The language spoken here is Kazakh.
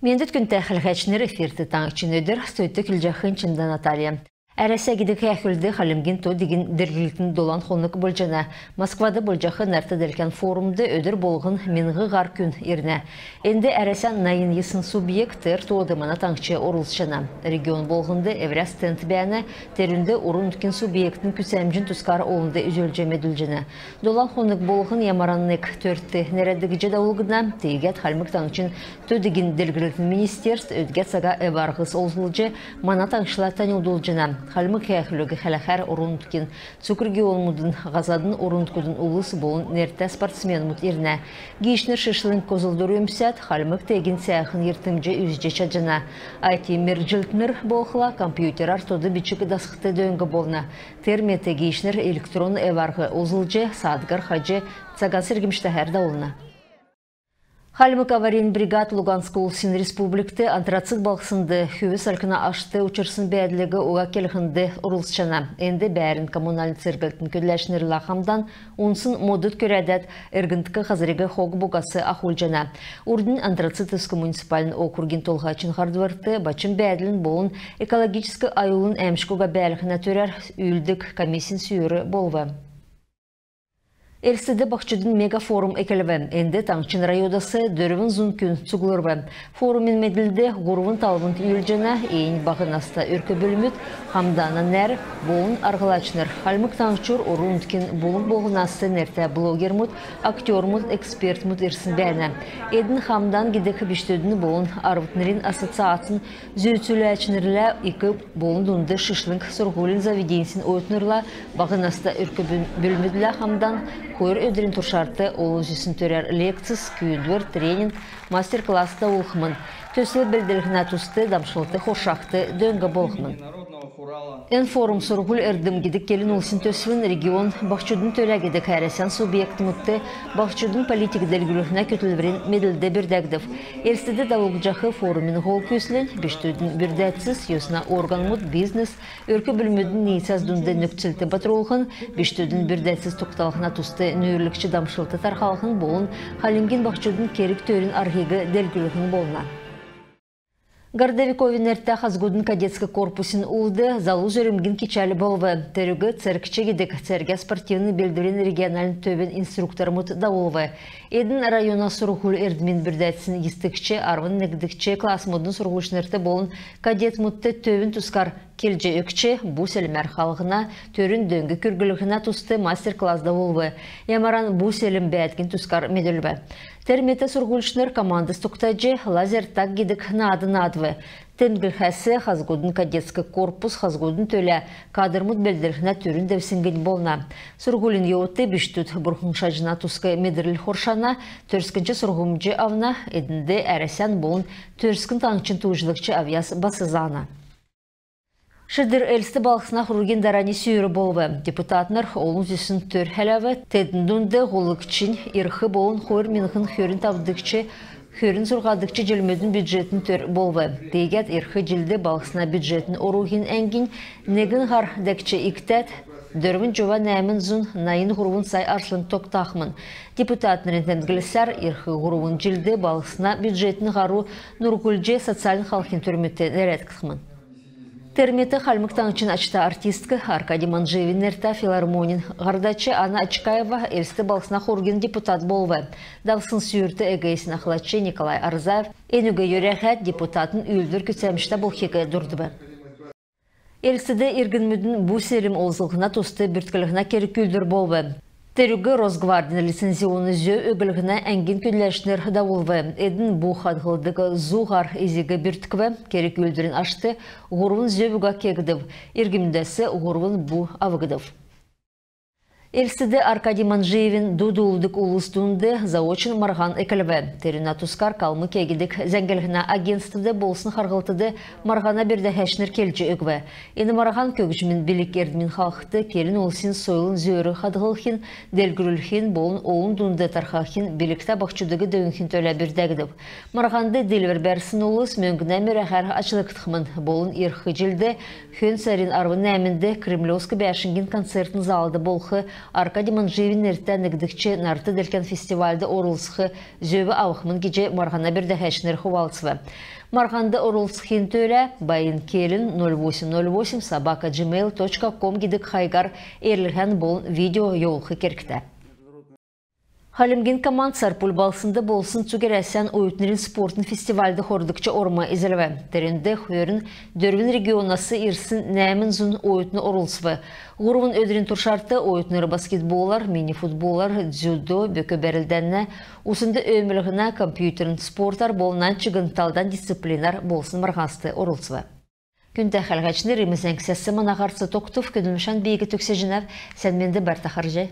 Мендет күн тәхілғәчінер эфирті таңчын өдір, сөйті күлжақын чында Наталья. Әрәсә гидік әхілді қалымген то деген дергілтін долан қонық болжана. Москвада болжақы нәрті дәлкен форумды өдір болғын менғы ғар күн еріне. Энді әрәсә найын есын субъекттер тоғдымана таңчы орылшана. Регион болғынды әврәс тент бәні терінді орын үткен субъекттің күсәмжін тұскар олынды үзөлжеме дүлжені. Долан қонық болғын ямараннық төртті нәрәдігі жадауылғына тегет қалмық таңчын то деген дергілтін министерст өдгет саға әбарғыз олзылжы мана таңшыла танылдылжына. Халмык әхлөгі хәләхәр орындыкин цукрги олмудын ғазадын орындкудын улыс болын нерті спортсмен мұт еріне. Гейшнер шышлын козылдыру өмсәт, халмык тегін сәяхын ертімже үзже чаджана. Айтимер жылтныр болқыла компьютер артоды бичігі дасқыты дөңгі болна. Терметі гейшнер электрон әварғы озылже, садгар хажы цаган сіргімштәхәрді олна. Халмык аварийн бригад Луганск улсын республикты антрацит балқсынды хүйіс алкына ашты учырсын бәділігі оға келіхінді ұрылсчана. Энді бәрін коммунальный циргілтін көділәшінер лақамдан унсын модыт көрәдәт әргіндікі қазірігі хоғы бұғасы ахулжана. Урдың антрацит үскі муниципалін окургин толғачын қардуарты бачын бәділін болын экологическі айылын әмшкуға бәліхіна төрер үйілдік комиссин сүйірі болғы. Элстеде бақчыдың мегафорум экеліві, әнді таңчын райодасы дөрвін зұн күн цуғылырвы. Форумын меділді ғұрвын талвын үйілжена ең бағынаста үркі бөліміт, хамдана нәр, болын арғылачыныр. Халмык таңчыр орындкен болын болғынасы нәрті блогермұт, актермұт, экспертмұт ерсін бәні. Эдің хамдан гидек біштөдіні болын арвытнырын ассоциацин зөйтсіләчінірлі екі болын дұнды шышлың сұрғылын заведенсін өтінірла бағынаста үркі бөлімідлі хамдан Койыр өдірін тұршарты олы жүсін төрер лекцис, күйіндвер, тренинг, мастер-класста олқымын. Төсі білділігіна тұсты, дамшылты, қоршақты дөңгі болқымын. Эн форум сұрғыл әрдім гедік келін олсын төсілін регион бақчудың төләгедік әресен субъекті мұтты бақчудың политик дәлгілігіна көтілбірін меділді бірдәгдів. Елстеді дауыл жақы форумын ғол көсілін, бештудің бірдәтсіз, есіна орган мұт, бизнес, өркі білмедің нейсаздыңды нүктілті батыролғын, бештудің бірдәтсіз тоқталғына тұсты нөрлікші дамшылты тарқалғын болын, халинген бақчудың керік төрін архегі дәлгілігін болына. Гордовиковин әртті қазгудын кадетскі корпусын улды залу жөрімген кечалі болвы. Түрігі церкчегедік церге спортивны белдірен регионалын төбен инструктормыт дауылвы. Эдің района сұрғыл әрдімен бірдәтсін естікче, арвын нәгдікче класмудын сұрғылшынырты болын кадет мұтты төбін тұскар келже өкче бұс әлмәр қалғына төрін дөңгі күргілігіна тұсты мастер-класда болвы. Ямаран бұс әлім бәткен тұскар меділбі. Терметі сұрғылшыныр командыс тұқтайжы лазер так гедік нады-надвы. Тенгілхәсі қазгудын кадетскі корпус қазгудын төлі кадрмыт белдірхіна түрін дәвсінген болна. Сұрғылын еуітті біштүт бұрхыншажына тұсқы медірлі хоршана, төрскінші сұрғымжы авна, едінді әресен болын төрскін таңчын туғылықчы авияс басызана. Шыдыр әлісті балқысына құрген дарани сүйірі болғы. Депутатынар олың зесін төр хәләві, тәдіндіңді ғолықчын ирхы болын қойыр меніхін хөрін табдықчы, хөрін сұрғадықчы jelmödün бюджетін төр болғы. Дегет ирхы jelді балқысына бюджетін оруғын әңгін, негін ғар дәкчі иктәт, дөрвін жова нәмін зұн найын ғұруын сай аршылын тоқтақмын. Депутатынарын тәмгілісер ирхы ғұруын jelді балқысына бюджетін ғару Нұргүлже социалин халқын түрметті нәрәткіқмын. Терметі халмык таңчын ачта артистка Аркадий Манжевин нерта филармонин. Ғардачы Анна Ачкаева әлісті балқысына қорген депутат болвы. Давсын сүйірті әгейсін ақылатшы Николай Арзаев әнуге өрәхәт депутатын үйлдір күтсәмішті бұл хекі дұрдыбы. Әлістіде иргінмүдің бұл селім олзылғына тосты бүрткілігіна керік үлдір болвы. Терүгі Росгвардин лицензионы зө өгілігіна әңген көділәшінер дауылвы. Эдің бұ қадғылдығы зуғар ezегі бүртківі керек өлдірін ашты, ғұрвын зө бүға кегідів. Иргімдесі ғұрвын бұ авығыдів. Элстіде Аркадий Манжевин дудулдық улыстуынды заочын марған экіліві. Теріна тұскар қалмы кегедік зәңгілігіна агентствіде болсын қарғылтыды марғана берді әшінер келжі өгві. Ені марған көгжімін білік ердімін қалқыты келін олсын сойлын зөрі қадғылхин, делгірілхин болын оғын дұнды тарқақин білікті бақчудығы дөңхін төлі бердәгідіп. Марғанды делвер бәрсін олыс мөңгіне мөрәхәр ачылықтықмын. Болын ерхі жылды, хөн сәрін арвын әмінді Кремлевскі бәшінген концертін залды болқы Arkadiy Manjevin erten nigdikçe nartı delken festivalde orulsıqı zöbü avıqmın gece marğana bir dəhəşinir xuvalsıvı. Marğanda orulsıqın töre bayın kelin 0808 @gmail.com gidik haygar erlihen bolun video yolğu kerkte. Halimgin komand Sarpul balsında bolsun Tügeresen Oyutnerin Sportun Festivalde hordukça orma izilve. Terinde xuyörün dörvün regionası irsin nämin zun oyutunu orulsıvı. Guruvun ödürün turşartı oyutnları basketbollar, mini futbollar, judo, böke berildenine, usunda ömürlüğüne kompüterin sportar bolunan çıgın taldan disiplinar bolsun marğastı orulsıvı. Günde xalğaçını Rimizden kısası manağarsı toktuf küdülmüşen beygi tüksejinəv, sen mende bartaxarcı.